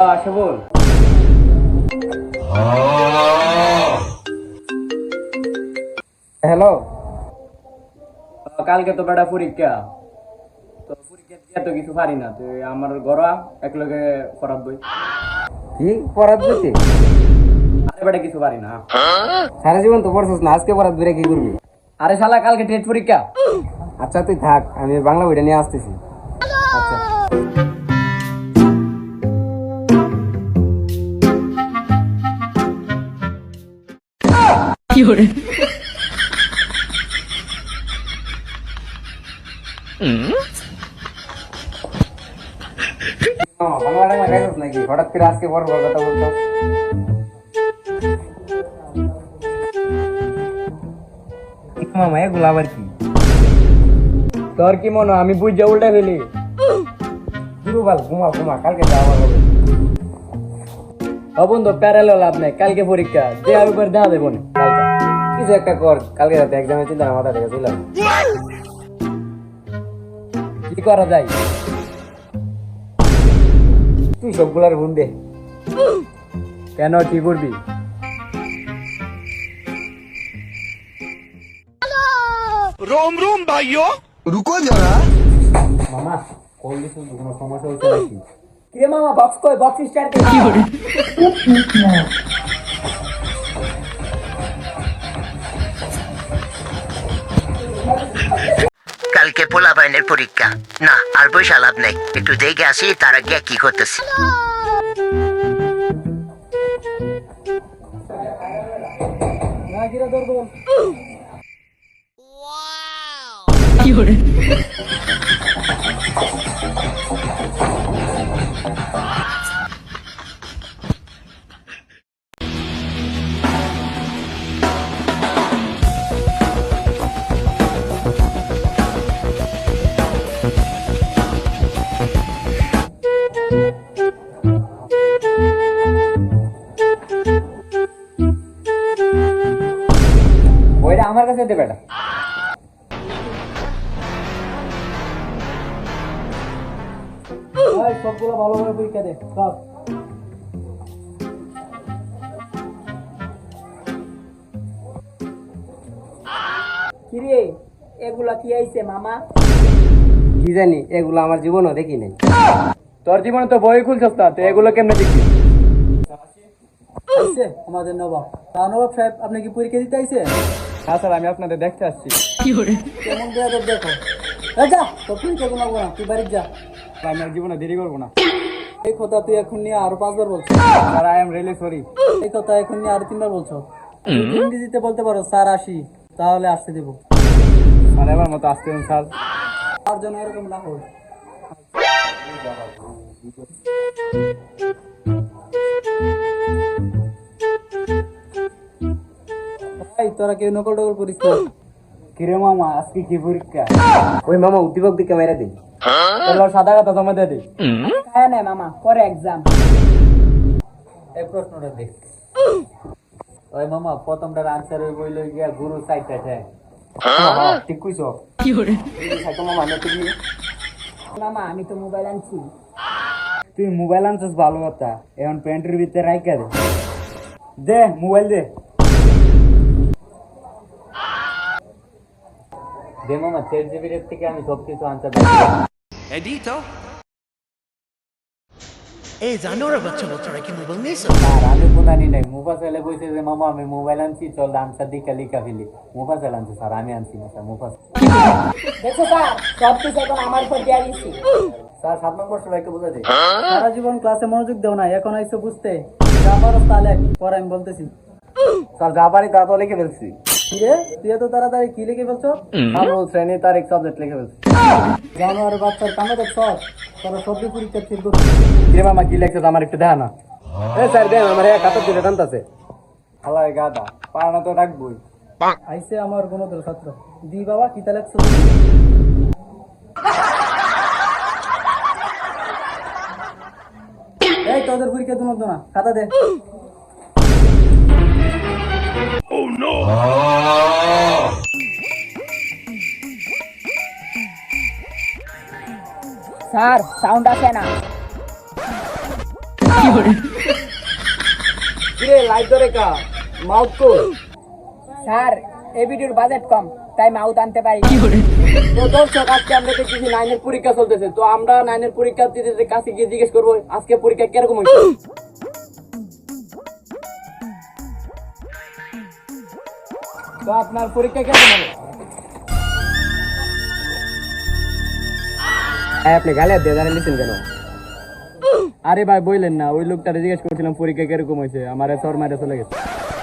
আসে বল। হ্যালো, কালকে তো বেটা পরীক্ষা, তো পরীক্ষা দিয়ে তো কিছু পারি না, তুই আমার ঘরা একলগে পড়াত বই। কি পড়াত বইতে? আরে বেটা কিছু পারি না। সারা জীবন তো পড়ছস না, আজকে পড়াত বইরে কি করবি? আরে শালা কালকে টেট পরীক্ষা। আচ্ছা তুই থাক, আমি বাংলা বইটা নিয়ে আসতেছি। আচ্ছা বাংলা টাংলা খাইছস নাকি? হঠাৎ করে আজকে পড়বার কথা বলছস। মামা এগুলো আবার কি? তোর কি মনে হয় আমি বুঝা উল্টা ফেলি? দুর্বল, ঘুমা ঘুমা, কালকে যাওয়া হবে। বন্ধু প্যারাল লাভ নাই, কালকে পরীক্ষা যে আমি করে দেখা দেবো না কালকে। কিছু একটা কর, কালকে রাতে এক্সামের চিন্তা মাথা থেকে চলে আসবে। কি করা যায়? তুই সবগুলার গুণ দে। কেন কি করবি? रोम रोम भाइयों रुको जरा। মামা কল দিছিস, কোনো সমস্যা হচ্ছে নাকি? কিরে মামা বক্স কই, বক্স স্টার্ট দে। কি করে? কালকে পোলা বাইনের পরীক্ষা, না আর পয়সা লাভ নেই, একটু দেখে আসি তারা গিয়ে কি করতেছে। না কিরে তোর বল। ওইটা আমার কাছে দে বেটা। এই সবগুলো ভালোভাবে পরীক্ষা দে সব। কিরে এগুলা কি আইছে মামা? কি জানি, এগুলো আমার জীবনও দেখি নাই। তোর জীবনে তো বই খুলছস না, তো এগুলো কেমনে দেখবি? আইছে আমাদের নবাব। তা নবাব সাহেব, আপনি কি পরীক্ষা দিতে আইছে? হ্যাঁ স্যার, আমি আপনাদের দেখতে আসছি। কেমন বেয়াদব দেখো। এই যা, তোর পরীক্ষা কোনো না, তুই বাড়ি যা। আমি আর জীবনে দেরি করবো না। এই কথা তুই এখন নিয়ে আরো 5 বার বলছো। Sir I am really sorry. এই কথা এখন নিয়ে আরো 3 বার বলছো। যদি ইংরেজিতে বলতে পারো স্যার আসি, তাহলে আসতে দেবো। স্যার এবার মতো আসতে দিন স্যার। তার জন্য এরকম না হোক। এই তোরা কেউ নকল টকল করিস না। কিরে মামা আজকে কি পরীক্ষা? ওই মামা উদ্দীপক দিকে মেরে দিন। তোর সাদা কথা জমা দিয়ে দে। হ্যাঁ না মামা, পরে এক্সাম। এই প্রশ্নটা দেখ। ওই মামা প্রথমটার আনসার হইব হইলো গিয়া গুরু সাইডটা ঠ্যাং। ঠিক কইছ। মামা আমি তো মোবাইল আনছি। তুই মোবাইল আনছিস ভালো কথা, এখন প্যান্টের ভিতরে রাইখা দে। দে মোবাইল দে। দে মামা, চ্যাট জিপিটির থেকে আমি সবকিছু আনসার एडिटो ए जानोरा बच्चा बोलता कि मोबाइल नहीं सर আর আমি কোনানি নাই। মুফাসালে কইছে যে মামা আমি মোবাইল আনছি, চল আনসার দিকে লিখা ফেলি। মুফাসাল আনছে স্যার, আমি আনছি না স্যার। মুফাসাল দেখো স্যার, সব কিছু এখন আমার উপর দিয়ে দিচ্ছি। স্যার 7 নম্বর সবাইকে বোঝা যায়। সারা জীবন ক্লাসে মনোযোগ দেও না, এখন আইসো বুঝতে। যা পারো তা লেখ, পরে আমি বলতেছি। স্যার যা পারি তা তো লিখে ফেলছি। কি রে, তুই এত তাড়াতাড়ি কি লিখে ফেলছো? আমি শ্রেণী তারিখ সাবজেক্ট লিখে ফেলছি। জানোয়ারের বাচ্চার কামে দেখছ, তোরা সবজি পরীক্ষা ঠিক করছিস। কিরে মামা কি লেখছিস আমার একটু দেখা না। এ স্যার দেন, আমার এক হাতে দিলে টানতাছে। হালাই গাদা, পাড়া তো রাখবই। আইসে আমার গুণধর ছাত্র। দি বাবা, কি তা লেখছো? এই তোদের পরীক্ষা দুনো না, খাতা দে। স্যার সাউন্ড আসে না। কিরে লাইট ধরে কা মাউথ কর স্যার এই ভিডিওর বাজেট কম তাই মাউথ আনতে পারি তো দর্শক আজকে আমরা দেখতেছি 9 এর পরীক্ষা চলতেছে তো আমরা 9 এর পরীক্ষা দিতে কাছে গিয়ে জিজ্ঞেস করবো আজকে পরীক্ষা কিরকম হয়েছে তো আপনার পরীক্ষা কেমন হলো আপনি গালে দিয়ে দাঁড়িয়ে লিখছেন কেন? আরে ভাই বললেন না ওই লোকটারে জিজ্ঞেস করছিলাম পরীক্ষা কিরকম হয়েছে আমার সর মারে চলে গেছে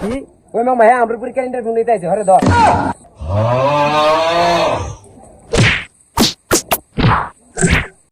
কি ওই মামা হ্যাঁ আমরা পরীক্ষার ইন্টারভিউ নিতে আইছি, হরে ধর